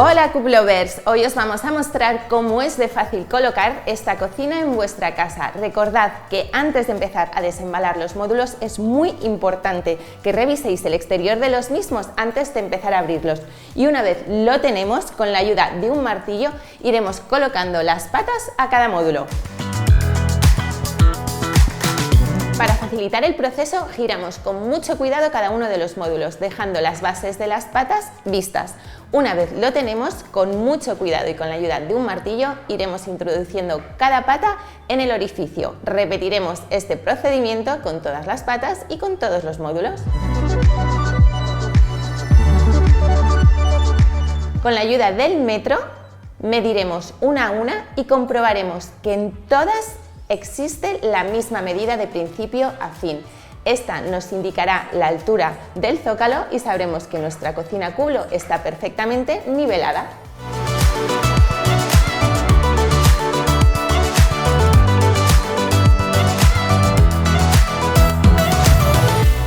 Hola Cublovers, hoy os vamos a mostrar cómo es de fácil colocar esta cocina en vuestra casa. Recordad que antes de empezar a desembalar los módulos es muy importante que reviséis el exterior de los mismos antes de empezar a abrirlos. Y una vez lo tenemos, con la ayuda de un martillo iremos colocando las patas a cada módulo. Para facilitar el proceso, giramos con mucho cuidado cada uno de los módulos, dejando las bases de las patas vistas. Una vez lo tenemos, con mucho cuidado y con la ayuda de un martillo, iremos introduciendo cada pata en el orificio. Repetiremos este procedimiento con todas las patas y con todos los módulos. Con la ayuda del metro, mediremos una a una y comprobaremos que en todas existe la misma medida de principio a fin. Esta nos indicará la altura del zócalo y sabremos que nuestra cocina Kublo está perfectamente nivelada.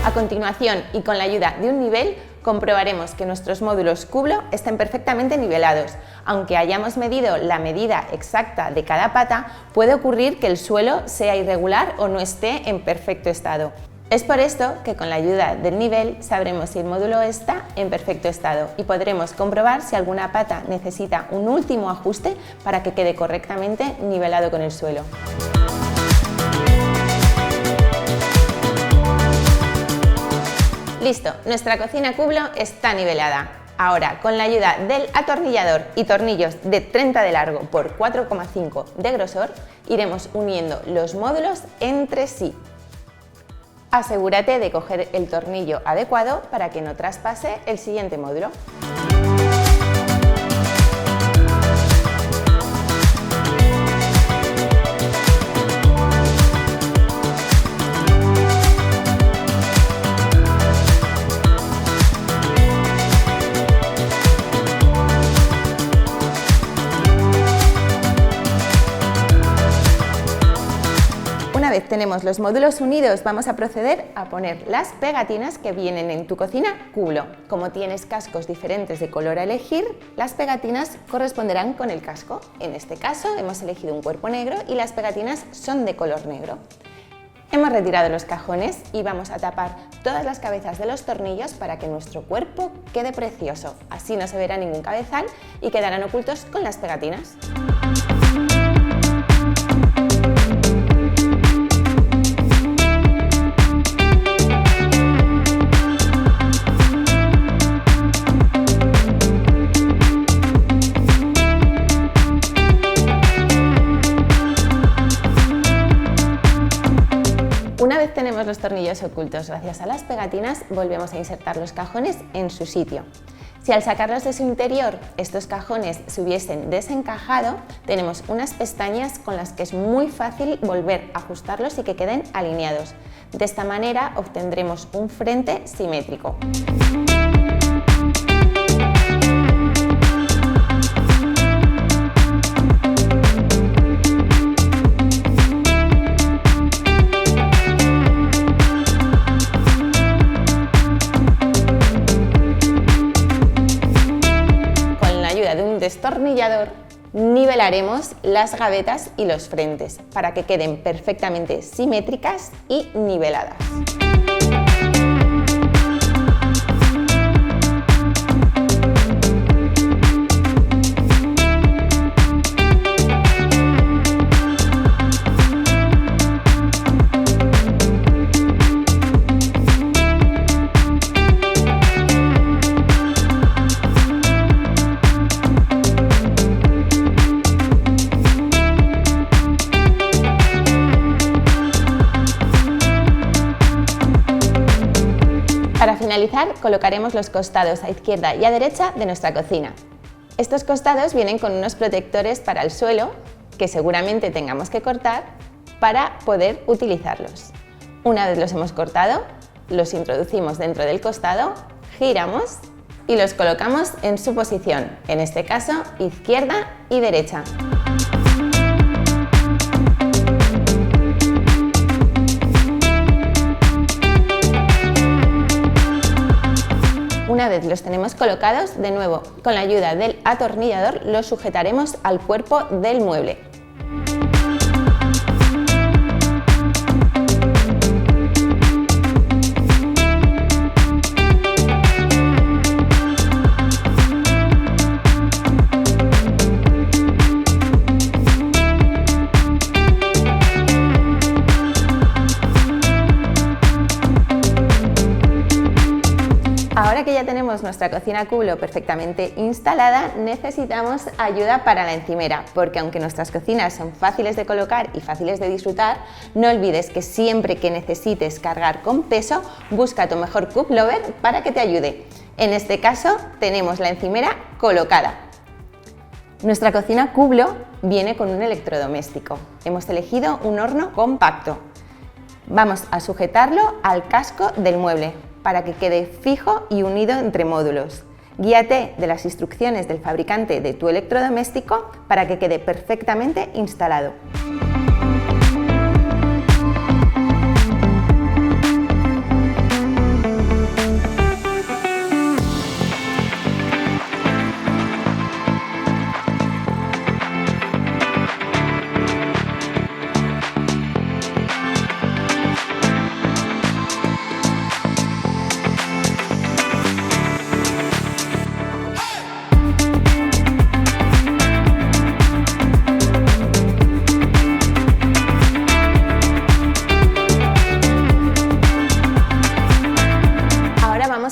A continuación, y con la ayuda de un nivel, comprobaremos que nuestros módulos Kublo estén perfectamente nivelados. Aunque hayamos medido la medida exacta de cada pata, puede ocurrir que el suelo sea irregular o no esté en perfecto estado. Es por esto que con la ayuda del nivel sabremos si el módulo está en perfecto estado y podremos comprobar si alguna pata necesita un último ajuste para que quede correctamente nivelado con el suelo. Listo, nuestra cocina Kublo está nivelada. Ahora, con la ayuda del atornillador y tornillos de 30 de largo por 4,5 de grosor, iremos uniendo los módulos entre sí. Asegúrate de coger el tornillo adecuado para que no traspase el siguiente módulo. Una vez tenemos los módulos unidos, vamos a proceder a poner las pegatinas que vienen en tu cocina Kublo. Como tienes cascos diferentes de color a elegir, las pegatinas corresponderán con el casco. En este caso hemos elegido un cuerpo negro y las pegatinas son de color negro. Hemos retirado los cajones y vamos a tapar todas las cabezas de los tornillos para que nuestro cuerpo quede precioso. Así no se verá ningún cabezal y quedarán ocultos con las pegatinas. Una vez tenemos los tornillos ocultos gracias a las pegatinas, volvemos a insertar los cajones en su sitio. Si al sacarlos de su interior estos cajones se hubiesen desencajado, tenemos unas pestañas con las que es muy fácil volver a ajustarlos y que queden alineados. De esta manera obtendremos un frente simétrico. De un destornillador nivelaremos las gavetas y los frentes para que queden perfectamente simétricas y niveladas. Para finalizar, colocaremos los costados a izquierda y a derecha de nuestra cocina. Estos costados vienen con unos protectores para el suelo que seguramente tengamos que cortar para poder utilizarlos. Una vez los hemos cortado, los introducimos dentro del costado, giramos y los colocamos en su posición, en este caso izquierda y derecha. Una vez los tenemos colocados, de nuevo, con la ayuda del atornillador los sujetaremos al cuerpo del mueble. Ahora que ya tenemos nuestra cocina Kublo perfectamente instalada, necesitamos ayuda para la encimera, porque aunque nuestras cocinas son fáciles de colocar y fáciles de disfrutar, no olvides que siempre que necesites cargar con peso, busca a tu mejor Cub Lover para que te ayude. En este caso tenemos la encimera colocada. Nuestra cocina Kublo viene con un electrodoméstico. Hemos elegido un horno compacto. Vamos a sujetarlo al casco del mueble para que quede fijo y unido entre módulos. Guíate de las instrucciones del fabricante de tu electrodoméstico para que quede perfectamente instalado.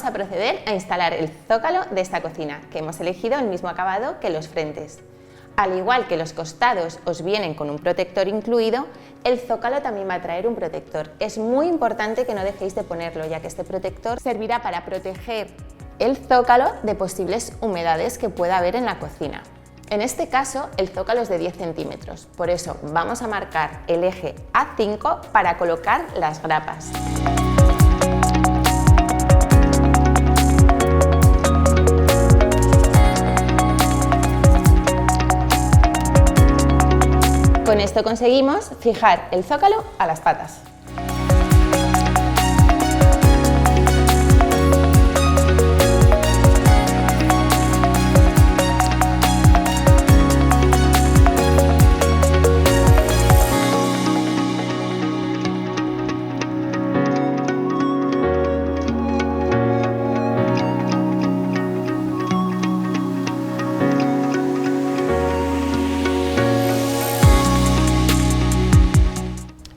A proceder a instalar el zócalo de esta cocina, que hemos elegido el mismo acabado que los frentes. Al igual que los costados os vienen con un protector incluido, el zócalo también va a traer un protector. Es muy importante que no dejéis de ponerlo, ya que este protector servirá para proteger el zócalo de posibles humedades que pueda haber en la cocina. En este caso, el zócalo es de 10 centímetros, por eso vamos a marcar el eje A5 para colocar las grapas. Con esto conseguimos fijar el zócalo a las patas.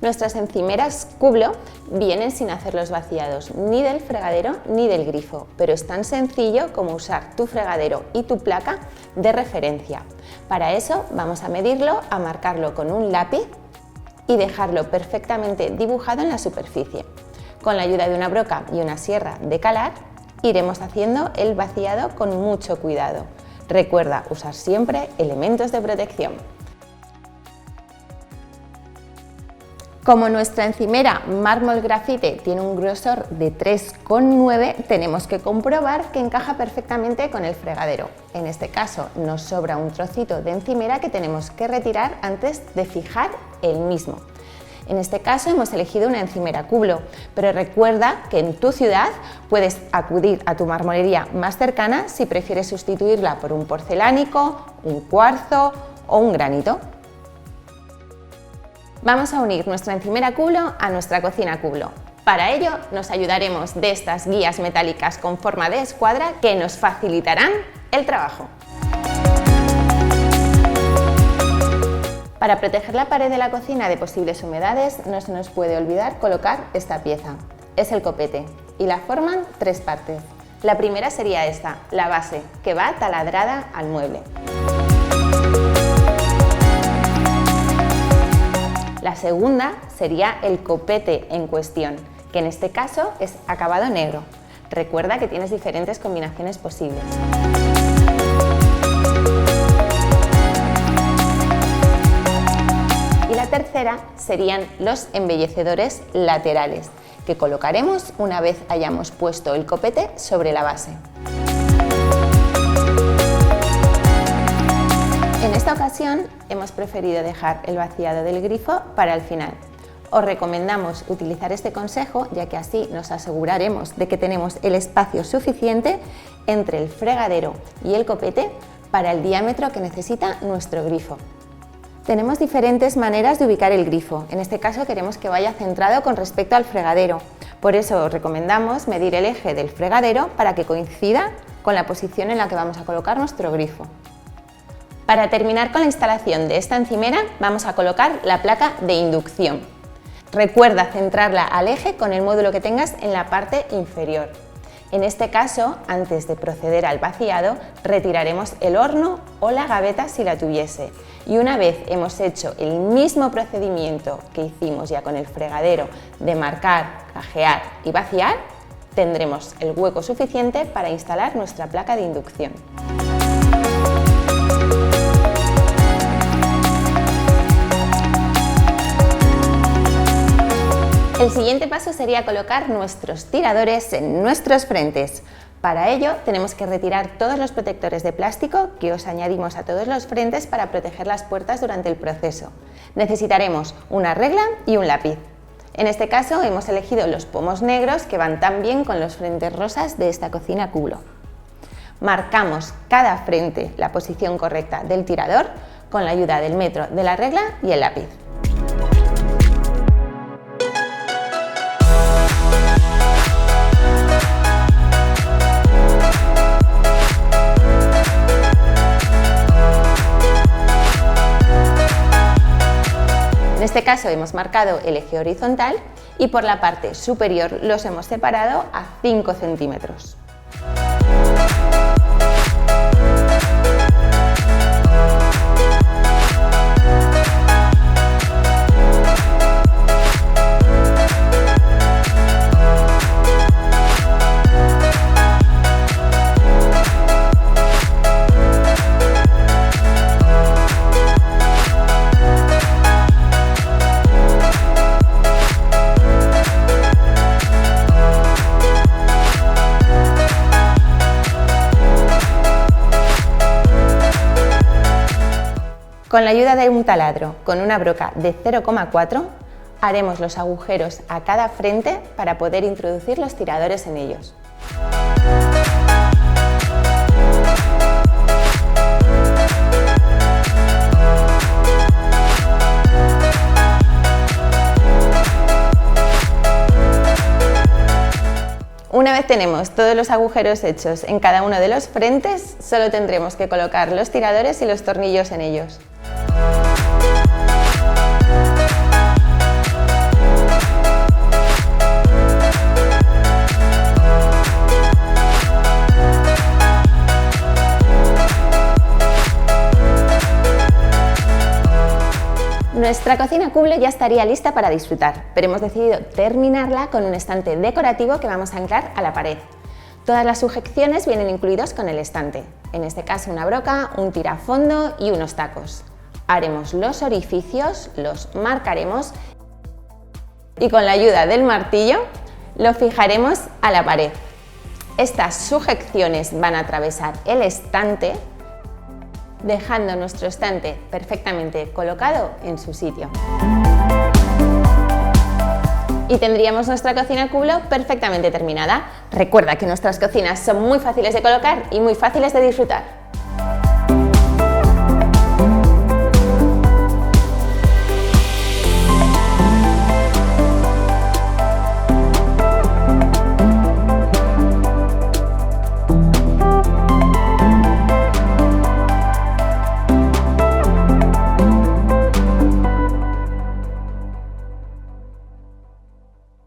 Nuestras encimeras Kublo vienen sin hacer los vaciados ni del fregadero ni del grifo, pero es tan sencillo como usar tu fregadero y tu placa de referencia. Para eso vamos a medirlo, a marcarlo con un lápiz y dejarlo perfectamente dibujado en la superficie. Con la ayuda de una broca y una sierra de calar, iremos haciendo el vaciado con mucho cuidado. Recuerda usar siempre elementos de protección. Como nuestra encimera mármol grafite tiene un grosor de 3,9, tenemos que comprobar que encaja perfectamente con el fregadero. En este caso nos sobra un trocito de encimera que tenemos que retirar antes de fijar el mismo. En este caso hemos elegido una encimera Kublo, pero recuerda que en tu ciudad puedes acudir a tu marmolería más cercana si prefieres sustituirla por un porcelánico, un cuarzo o un granito. Vamos a unir nuestra encimera Kublo a nuestra cocina Kublo. Para ello nos ayudaremos de estas guías metálicas con forma de escuadra que nos facilitarán el trabajo. Para proteger la pared de la cocina de posibles humedades no se nos puede olvidar colocar esta pieza. Es el copete y la forman tres partes. La primera sería esta, la base, que va taladrada al mueble. La segunda sería el copete en cuestión, que en este caso es acabado negro. Recuerda que tienes diferentes combinaciones posibles. Y la tercera serían los embellecedores laterales, que colocaremos una vez hayamos puesto el copete sobre la base. En esta ocasión hemos preferido dejar el vaciado del grifo para el final. os recomendamos utilizar este consejo, ya que así nos aseguraremos de que tenemos el espacio suficiente entre el fregadero y el copete para el diámetro que necesita nuestro grifo. Tenemos diferentes maneras de ubicar el grifo. En este caso queremos que vaya centrado con respecto al fregadero. Por eso os recomendamos medir el eje del fregadero para que coincida con la posición en la que vamos a colocar nuestro grifo. Para terminar con la instalación de esta encimera vamos a colocar la placa de inducción. Recuerda centrarla al eje con el módulo que tengas en la parte inferior. En este caso, antes de proceder al vaciado, retiraremos el horno o la gaveta si la tuviese. Y una vez hemos hecho el mismo procedimiento que hicimos ya con el fregadero de marcar, cajear y vaciar, tendremos el hueco suficiente para instalar nuestra placa de inducción. El siguiente paso sería colocar nuestros tiradores en nuestros frentes. Para ello tenemos que retirar todos los protectores de plástico que os añadimos a todos los frentes para proteger las puertas durante el proceso. Necesitaremos una regla y un lápiz. En este caso hemos elegido los pomos negros que van tan bien con los frentes rosas de esta cocina Culo. Marcamos cada frente la posición correcta del tirador con la ayuda del metro, de la regla y el lápiz. En este caso hemos marcado el eje horizontal y por la parte superior los hemos separado a 5 centímetros. Con la ayuda de un taladro con una broca de 0,4 haremos los agujeros a cada frente para poder introducir los tiradores en ellos. Una vez tenemos todos los agujeros hechos en cada uno de los frentes, solo tendremos que colocar los tiradores y los tornillos en ellos. Nuestra cocina Cuble ya estaría lista para disfrutar, pero hemos decidido terminarla con un estante decorativo que vamos a anclar a la pared. Todas las sujeciones vienen incluidos con el estante, en este caso una broca, un tirafondo y unos tacos. Haremos los orificios, los marcaremos y con la ayuda del martillo lo fijaremos a la pared. Estas sujeciones van a atravesar el estante, dejando nuestro estante perfectamente colocado en su sitio. Y tendríamos nuestra cocina Culo perfectamente terminada. Recuerda que nuestras cocinas son muy fáciles de colocar y muy fáciles de disfrutar.